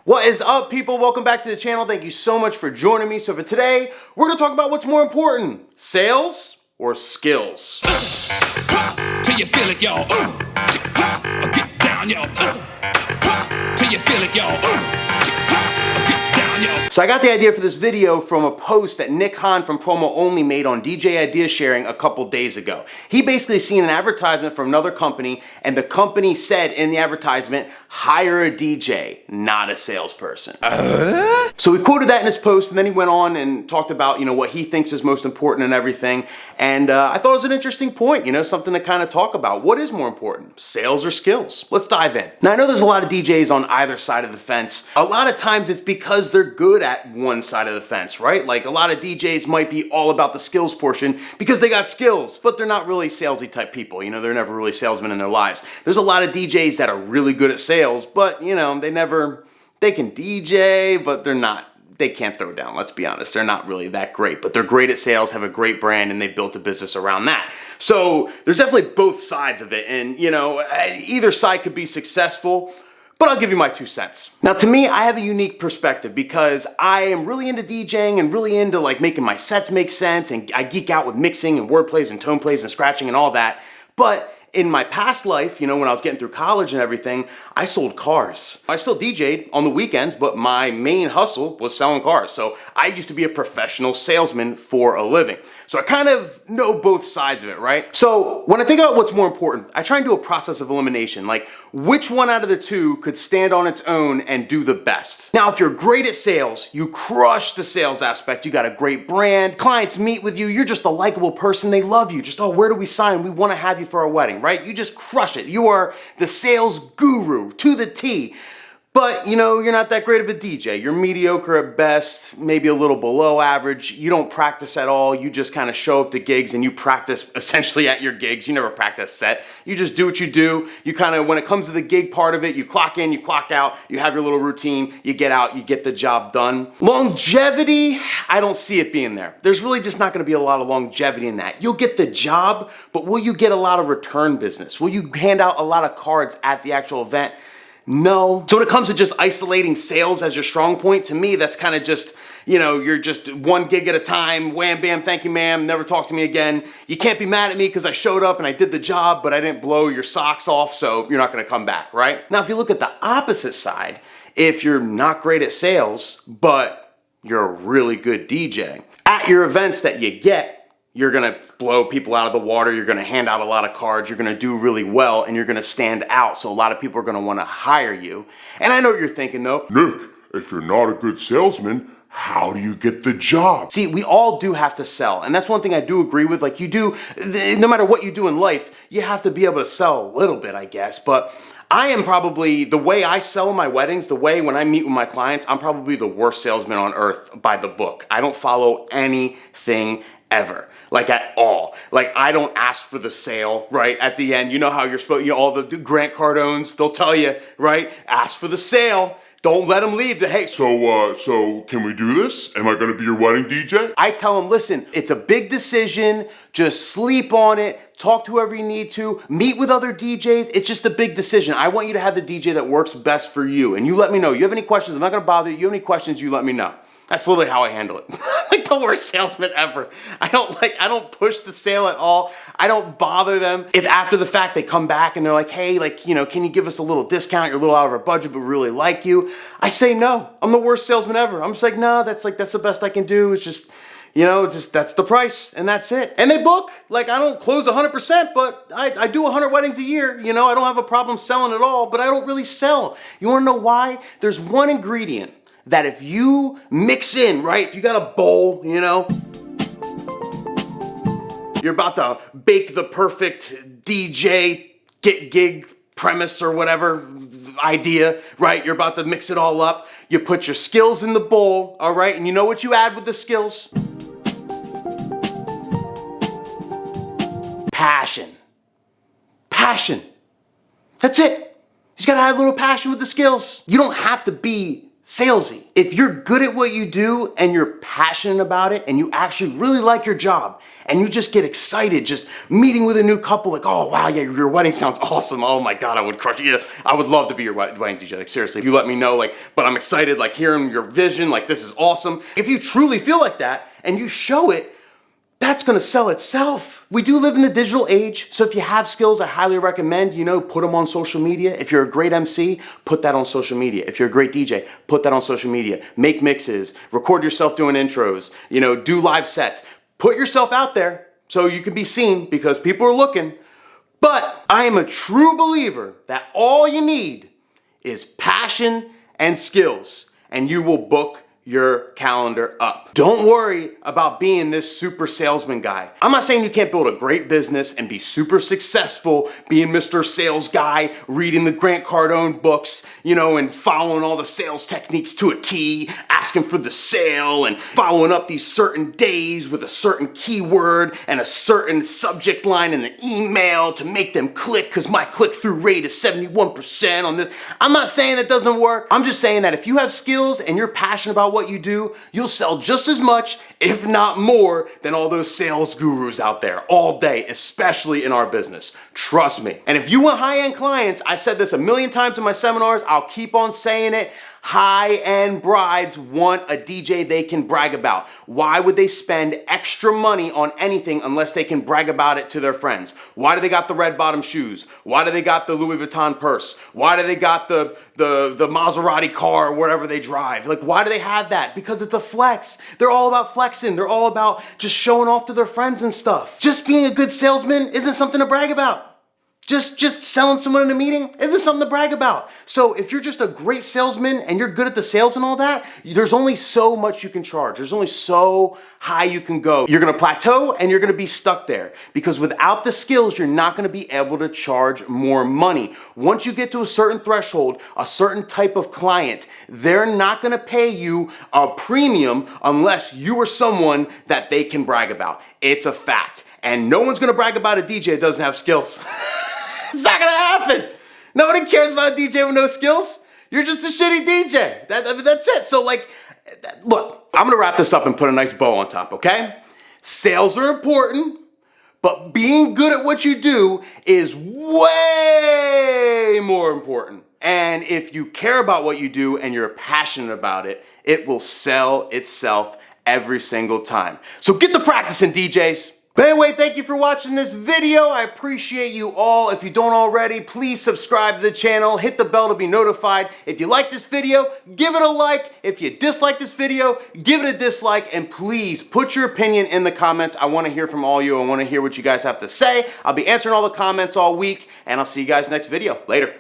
What is up, people? Welcome back to the channel. Thank you so much for joining me. So for today, we're gonna talk about what's more important, sales or skills. Till you feel it, y'all. Get down, y'all. Till you feel it, y'all. Get down, y'all. So I got the idea for this video from a post that Nick Hahn from Promo Only made on DJ Idea Sharing a couple days ago. He basically seen an advertisement from another company, and the company said in the advertisement, hire a DJ, not a salesperson. So he quoted that in his post, and then he went on and talked about, what he thinks is most important and everything. And I thought it was an interesting point, something to kind of talk about. What is more important, sales or skills? Let's dive in. Now, I know there's a lot of DJs on either side of the fence. A lot of times it's because they're good at one side of the fence, right? Like a lot of DJs might be all about the skills portion because they got skills, but they're not really salesy type people. They're never really salesmen in their lives. There's a lot of DJs that are really good at sales, but they can DJ, but they can't throw down, let's be honest. They're not really that great, but they're great at sales, have a great brand, and they built a business around that. So there's definitely both sides of it, and either side could be successful, but I'll give you my 2 cents. Now, to me, I have a unique perspective because I am really into DJing and really into making my sets make sense, and I geek out with mixing and word plays and tone plays and scratching and all that. But in my past life, when I was getting through college and everything, I sold cars. I still DJ'd on the weekends, but my main hustle was selling cars. So I used to be a professional salesman for a living. So I kind of know both sides of it, right? So when I think about what's more important, I try and do a process of elimination. Like, which one out of the two could stand on its own and do the best? Now, if you're great at sales, you crush the sales aspect. You got a great brand. Clients meet with you. You're just a likable person. They love you. Just, where do we sign? We want to have you for our wedding, right? You just crush it. You are the sales guru to the T. But, you're not that great of a DJ. You're mediocre at best, maybe a little below average. You don't practice at all. You just kind of show up to gigs and you practice essentially at your gigs. You never practice set. You just do what you do. You kind of, when it comes to the gig part of it, you clock in, you clock out, you have your little routine, you get out, you get the job done. Longevity, I don't see it being there. There's really just not going to be a lot of longevity in that. You'll get the job, but will you get a lot of return business? Will you hand out a lot of cards at the actual event? No. So when it comes to just isolating sales as your strong point, to me, that's kind of just, you're just one gig at a time, wham, bam, thank you, ma'am, never talk to me again. You can't be mad at me because I showed up and I did the job, but I didn't blow your socks off, so you're not going to come back, right? Now, if you look at the opposite side, if you're not great at sales, but you're a really good DJ, at your events that you get, you're gonna blow people out of the water, you're gonna hand out a lot of cards, you're gonna do really well, and you're gonna stand out, so a lot of people are gonna wanna hire you. And I know what you're thinking though, Nick, if you're not a good salesman, how do you get the job? See, we all do have to sell, and that's one thing I do agree with. Like no matter what you do in life, you have to be able to sell a little bit, I guess, but I am probably, the way I sell my weddings, the way when I meet with my clients, I'm probably the worst salesman on earth by the book. I don't follow anything ever, at all. I don't ask for the sale, right? At the end, how you're supposed, all the Grant Cardones, they'll tell you, right? Ask for the sale. Don't let them leave. Hey, So can we do this? Am I going to be your wedding DJ? I tell them, listen, it's a big decision. Just sleep on it. Talk to whoever you need to. Meet with other DJs. It's just a big decision. I want you to have the DJ that works best for you. And you let me know. You have any questions? I'm not going to bother you. You have any questions? You let me know. That's literally how I handle it. The worst salesman ever. I don't push the sale at all. I don't bother them. If after the fact they come back and they're like, hey, can you give us a little discount? You're a little out of our budget, but we really like you. I say no. I'm the worst salesman ever. I'm just no, that's the best I can do. It's just, that's the price and that's it. And they book. I don't close 100%, but I do 100 weddings a year. I don't have a problem selling at all, but I don't really sell. You wanna know why? There's one ingredient that if you mix in, right? If you got a bowl, you're about to bake the perfect DJ gig premise or whatever idea, right? You're about to mix it all up. You put your skills in the bowl, all right? And you know what you add with the skills? Passion. Passion. That's it. You just gotta add a little passion with the skills. You don't have to be salesy. If you're good at what you do and you're passionate about it and you actually really like your job and you just get excited just meeting with a new couple, like, oh wow, yeah, your wedding sounds awesome. Oh my God, I would crush it. Yeah, I would love to be your wedding DJ. Like seriously, you let me know, like, but I'm excited, like hearing your vision, like this is awesome. If you truly feel like that and you show it, that's gonna sell itself. We do live in the digital age, so if you have skills, I highly recommend, put them on social media. If you're a great MC, put that on social media. If you're a great DJ, put that on social media. Make mixes, record yourself doing intros, do live sets. Put yourself out there so you can be seen because people are looking. But I am a true believer that all you need is passion and skills, and you will book your calendar up. Don't worry about being this super salesman guy. I'm not saying you can't build a great business and be super successful being Mr. Sales Guy, reading the Grant Cardone books, and following all the sales techniques to a T, asking for the sale and following up these certain days with a certain keyword and a certain subject line in an email to make them click because my click-through rate is 71% on this. I'm not saying it doesn't work. I'm just saying that if you have skills and you're passionate about what you do, you'll sell just as much, if not more, than all those sales gurus out there all day, especially in our business. Trust me. And if you want high-end clients, I said this a million times in my seminars, I'll keep on saying it. High-end brides want a DJ they can brag about. Why would they spend extra money on anything unless they can brag about it to their friends? Why do they got the red bottom shoes? Why do they got the Louis Vuitton purse? Why do they got the Maserati car or whatever they drive? Like, why do they have that? Because it's a flex. They're all about flexing. They're all about just showing off to their friends and stuff. Just being a good salesman isn't something to brag about. Just selling someone in a meeting isn't something to brag about. So if you're just a great salesman and you're good at the sales and all that, there's only so much you can charge. There's only so high you can go. You're gonna plateau and you're gonna be stuck there because without the skills, you're not gonna be able to charge more money. Once you get to a certain threshold, a certain type of client, they're not gonna pay you a premium unless you are someone that they can brag about. It's a fact. And no one's gonna brag about a DJ that doesn't have skills. It's not gonna happen. Nobody cares about a DJ with no skills. You're just a shitty DJ. That's it. So look, I'm gonna wrap this up and put a nice bow on top, okay? Sales are important, but being good at what you do is way more important. And if you care about what you do and you're passionate about it, it will sell itself every single time. So get to practicing, DJs. But anyway, thank you for watching this video. I appreciate you all. If you don't already, please subscribe to the channel. Hit the bell to be notified. If you like this video, give it a like. If you dislike this video, give it a dislike. And please put your opinion in the comments. I want to hear from all you. I want to hear what you guys have to say. I'll be answering all the comments all week. And I'll see you guys next video. Later.